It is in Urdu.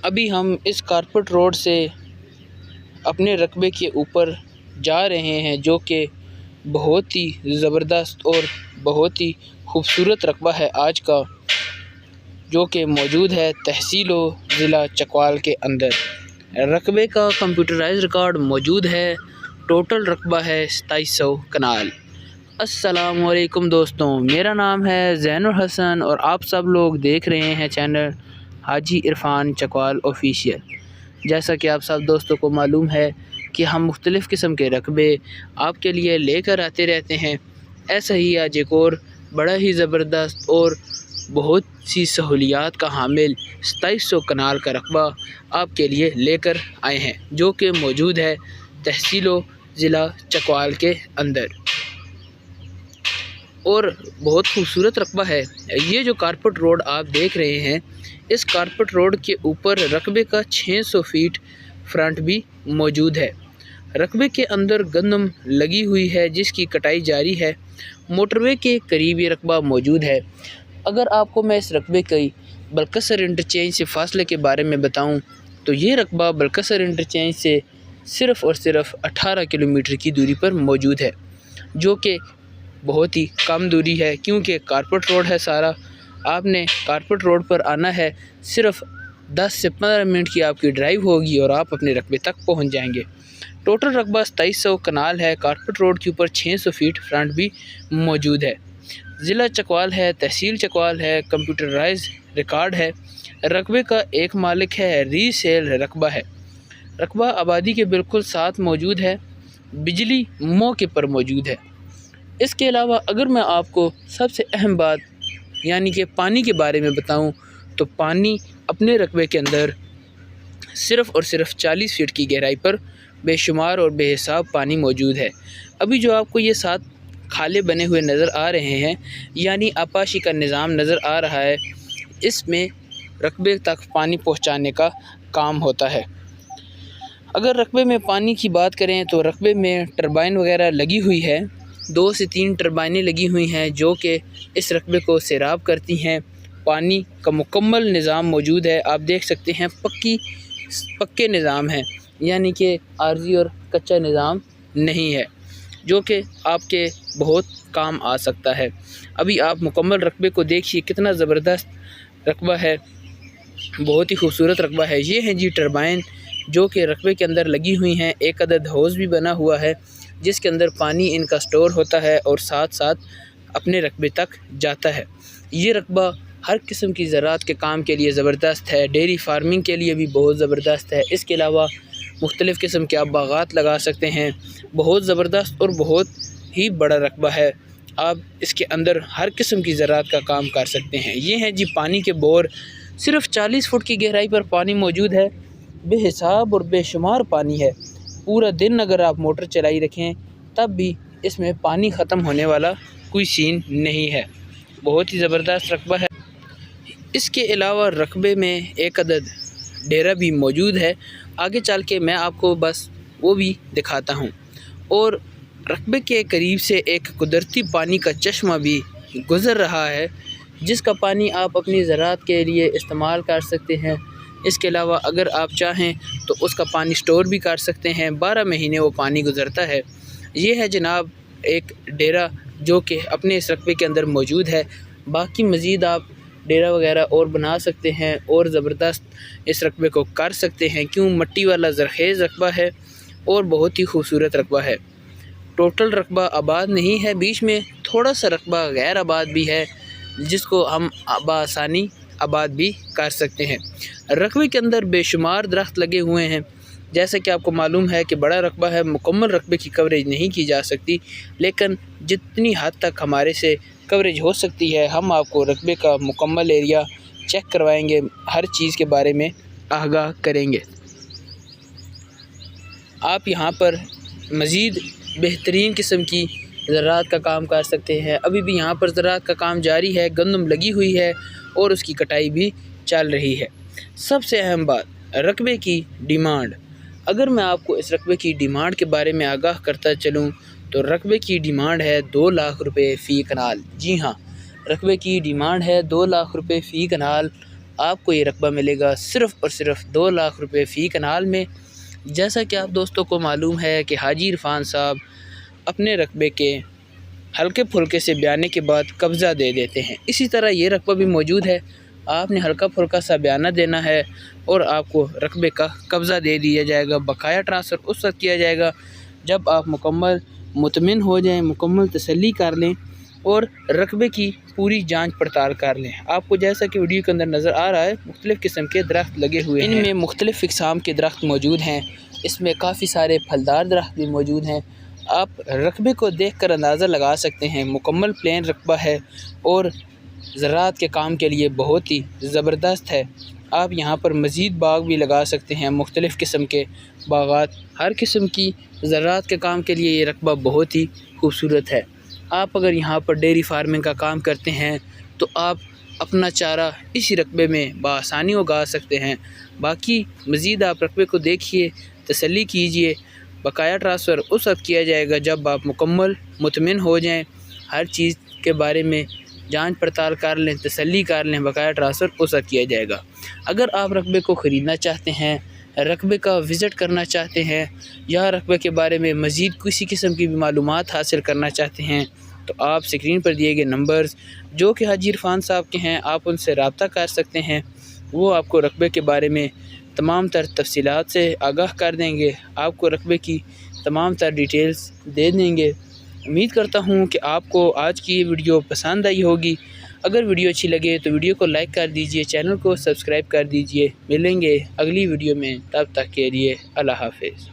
ابھی ہم اس کارپٹ روڈ سے اپنے رقبے کے اوپر جا رہے ہیں، جو کہ بہت ہی زبردست اور بہت ہی خوبصورت رقبہ ہے آج کا، جو کہ موجود ہے تحصیل و ضلع چکوال کے اندر۔ رقبے کا کمپیوٹرائز ریکارڈ موجود ہے۔ ٹوٹل رقبہ ہے 2700 کنال۔ السلام علیکم دوستوں، میرا نام ہے زین الحسن اور آپ سب لوگ دیکھ رہے ہیں چینل حاجی عرفان چکوال آفیشیل۔ جیسا کہ آپ سب دوستوں کو معلوم ہے کہ ہم مختلف قسم کے رقبے آپ کے لیے لے کر آتے رہتے ہیں، ایسا ہی آج ایک اور بڑا ہی زبردست اور بہت سی سہولیات کا حامل 2700 کنال کا رقبہ آپ کے لیے لے کر آئے ہیں، جو کہ موجود ہے تحصیل و ضلع چکوال کے اندر، اور بہت خوبصورت رقبہ ہے۔ یہ جو کارپٹ روڈ آپ دیکھ رہے ہیں، اس کارپٹ روڈ کے اوپر رقبے کا 600 فیٹ فرنٹ بھی موجود ہے۔ رقبے کے اندر گندم لگی ہوئی ہے جس کی کٹائی جاری ہے۔ موٹر وے کے قریب یہ رقبہ موجود ہے۔ اگر آپ کو میں اس رقبے کی بلکسر انٹرچینج سے فاصلے کے بارے میں بتاؤں تو یہ رقبہ بلکسر انٹرچینج سے صرف اور صرف 18 کلومیٹر کی دوری پر موجود ہے، جو کہ بہت ہی کم دوری ہے، کیونکہ کارپٹ روڈ ہے سارا۔ آپ نے کارپٹ روڈ پر آنا ہے، صرف 10 سے 15 منٹ کی آپ کی ڈرائیو ہوگی اور آپ اپنے رقبے تک پہنچ جائیں گے۔ ٹوٹل رقبہ 2700 کنال ہے۔ کارپٹ روڈ کے اوپر 600 فیٹ فرنٹ بھی موجود ہے۔ ضلع چکوال ہے، تحصیل چکوال ہے، کمپیوٹرائز ریکارڈ ہے۔ رقبے کا ایک مالک ہے، ری سیل رقبہ ہے۔ رقبہ آبادی کے بالکل ساتھ موجود ہے، بجلی موقع پر موجود ہے۔ اس کے علاوہ اگر میں آپ کو سب سے اہم بات یعنی کہ پانی کے بارے میں بتاؤں تو پانی اپنے رقبے کے اندر صرف اور صرف 40 فٹ کی گہرائی پر بے شمار اور بے حساب پانی موجود ہے۔ ابھی جو آپ کو یہ 7 کھالے بنے ہوئے نظر آ رہے ہیں، یعنی آپاشی کا نظام نظر آ رہا ہے، اس میں رقبے تک پانی پہنچانے کا کام ہوتا ہے۔ اگر رقبے میں پانی کی بات کریں تو رقبے میں ٹربائن وغیرہ لگی ہوئی ہے، 2 سے 3 ٹربائنیں لگی ہوئی ہیں جو کہ اس رقبے کو سیراب کرتی ہیں۔ پانی کا مکمل نظام موجود ہے، آپ دیکھ سکتے ہیں پکے نظام ہیں، یعنی کہ عارضی اور کچا نظام نہیں ہے، جو کہ آپ کے بہت کام آ سکتا ہے۔ ابھی آپ مکمل رقبے کو دیکھیے، کتنا زبردست رقبہ ہے، بہت ہی خوبصورت رقبہ ہے۔ یہ ہیں جی ٹربائن جو کہ رقبے کے اندر لگی ہوئی ہیں۔ ایک عدد ہوز بھی بنا ہوا ہے جس کے اندر پانی ان کا سٹور ہوتا ہے اور ساتھ ساتھ اپنے رقبے تک جاتا ہے۔ یہ رقبہ ہر قسم کی زراعت کے کام کے لیے زبردست ہے، ڈیری فارمنگ کے لیے بھی بہت زبردست ہے۔ اس کے علاوہ مختلف قسم کے آپ باغات لگا سکتے ہیں۔ بہت زبردست اور بہت ہی بڑا رقبہ ہے، آپ اس کے اندر ہر قسم کی زراعت کا کام کر سکتے ہیں۔ یہ ہیں جی پانی کے بور، صرف 40 فٹ کی گہرائی پر پانی موجود ہے، بے حساب اور بے شمار پانی ہے۔ پورا دن اگر آپ موٹر چلائی رکھیں تب بھی اس میں پانی ختم ہونے والا کوئی سین نہیں ہے، بہت ہی زبردست رقبہ ہے۔ اس کے علاوہ رقبے میں ایک عدد ڈیرا بھی موجود ہے، آگے چل کے میں آپ کو بس وہ بھی دکھاتا ہوں۔ اور رقبے کے قریب سے ایک قدرتی پانی کا چشمہ بھی گزر رہا ہے، جس کا پانی آپ اپنی زراعت کے لیے استعمال کر سکتے ہیں۔ اس کے علاوہ اگر آپ چاہیں تو اس کا پانی سٹور بھی کر سکتے ہیں، 12 مہینے وہ پانی گزرتا ہے۔ یہ ہے جناب ایک ڈیرا جو کہ اپنے اس رقبے کے اندر موجود ہے۔ باقی مزید آپ ڈیرا وغیرہ اور بنا سکتے ہیں اور زبردست اس رقبے کو کر سکتے ہیں، کیوں مٹی والا زرخیز رقبہ ہے اور بہت ہی خوبصورت رقبہ ہے۔ ٹوٹل رقبہ آباد نہیں ہے، بیچ میں تھوڑا سا رقبہ غیر آباد بھی ہے جس کو ہم بآسانی آباد بھی کر سکتے ہیں۔ رقبے کے اندر بے شمار درخت لگے ہوئے ہیں، جیسا کہ آپ کو معلوم ہے کہ بڑا رقبہ ہے، مکمل رقبے کی کوریج نہیں کی جا سکتی، لیکن جتنی حد تک ہمارے سے کوریج ہو سکتی ہے ہم آپ کو رقبے کا مکمل ایریا چیک کروائیں گے، ہر چیز کے بارے میں آگاہ کریں گے۔ آپ یہاں پر مزید بہترین قسم کی زراعت کا کام کر سکتے ہیں۔ ابھی بھی یہاں پر زراعت کا کام جاری ہے، گندم لگی ہوئی ہے اور اس کی کٹائی بھی چل رہی ہے۔ سب سے اہم بات رقبے کی ڈیمانڈ، اگر میں آپ کو اس رقبے کی ڈیمانڈ کے بارے میں آگاہ کرتا چلوں تو رقبے کی ڈیمانڈ ہے 2 لاکھ روپے فی کنال۔ جی ہاں، رقبے کی ڈیمانڈ ہے 2 لاکھ روپے فی کنال۔ آپ کو یہ رقبہ ملے گا صرف اور صرف 2 لاکھ روپے فی کنال میں۔ جیسا کہ آپ دوستوں کو معلوم ہے کہ حاجی عرفان صاحب اپنے رقبے کے ہلکے پھلکے سے بیانے کے بعد قبضہ دے دیتے ہیں، اسی طرح یہ رقبہ بھی موجود ہے۔ آپ نے ہلکا پھلکا سا بیانہ دینا ہے اور آپ کو رقبے کا قبضہ دے دیا جائے گا۔ بقایا ٹرانسفر اس وقت کیا جائے گا جب آپ مکمل مطمئن ہو جائیں، مکمل تسلی کر لیں اور رقبے کی پوری جانچ پڑتال کر لیں۔ آپ کو جیسا کہ ویڈیو کے اندر نظر آ رہا ہے مختلف قسم کے درخت لگے ہوئے ہیں، ان میں مختلف اقسام کے درخت موجود ہیں، اس میں کافی سارے پھلدار درخت بھی موجود ہیں۔ آپ رقبے کو دیکھ کر اندازہ لگا سکتے ہیں مکمل پلین رقبہ ہے اور زراعت کے کام کے لیے بہت ہی زبردست ہے۔ آپ یہاں پر مزید باغ بھی لگا سکتے ہیں، مختلف قسم کے باغات، ہر قسم کی زراعت کے کام کے لیے یہ رقبہ بہت ہی خوبصورت ہے۔ آپ اگر یہاں پر ڈیری فارمنگ کا کام کرتے ہیں تو آپ اپنا چارہ اسی رقبے میں بآسانی اگا سکتے ہیں۔ باقی مزید آپ رقبے کو دیکھیے، تسلی کیجیے۔ بقایا ٹرانسفر اس وقت کیا جائے گا جب آپ مکمل مطمئن ہو جائیں، ہر چیز کے بارے میں جانچ پڑتال کر لیں، تسلی کر لیں، بقایا ٹرانسفر اس وقت کیا جائے گا۔ اگر آپ رقبے کو خریدنا چاہتے ہیں، رقبے کا وزٹ کرنا چاہتے ہیں یا رقبے کے بارے میں مزید کسی قسم کی بھی معلومات حاصل کرنا چاہتے ہیں تو آپ اسکرین پر دیے گئے نمبرز جو کہ حاجی عرفان صاحب کے ہیں، آپ ان سے رابطہ کر سکتے ہیں۔ وہ آپ کو رقبے کے بارے میں تمام تر تفصیلات سے آگاہ کر دیں گے، آپ کو رقبے کی تمام تر ڈیٹیلز دے دیں گے۔ امید کرتا ہوں کہ آپ کو آج کی یہ ویڈیو پسند آئی ہوگی۔ اگر ویڈیو اچھی لگے تو ویڈیو کو لائک کر دیجئے، چینل کو سبسکرائب کر دیجئے۔ ملیں گے اگلی ویڈیو میں، تب تک کے لیے اللہ حافظ۔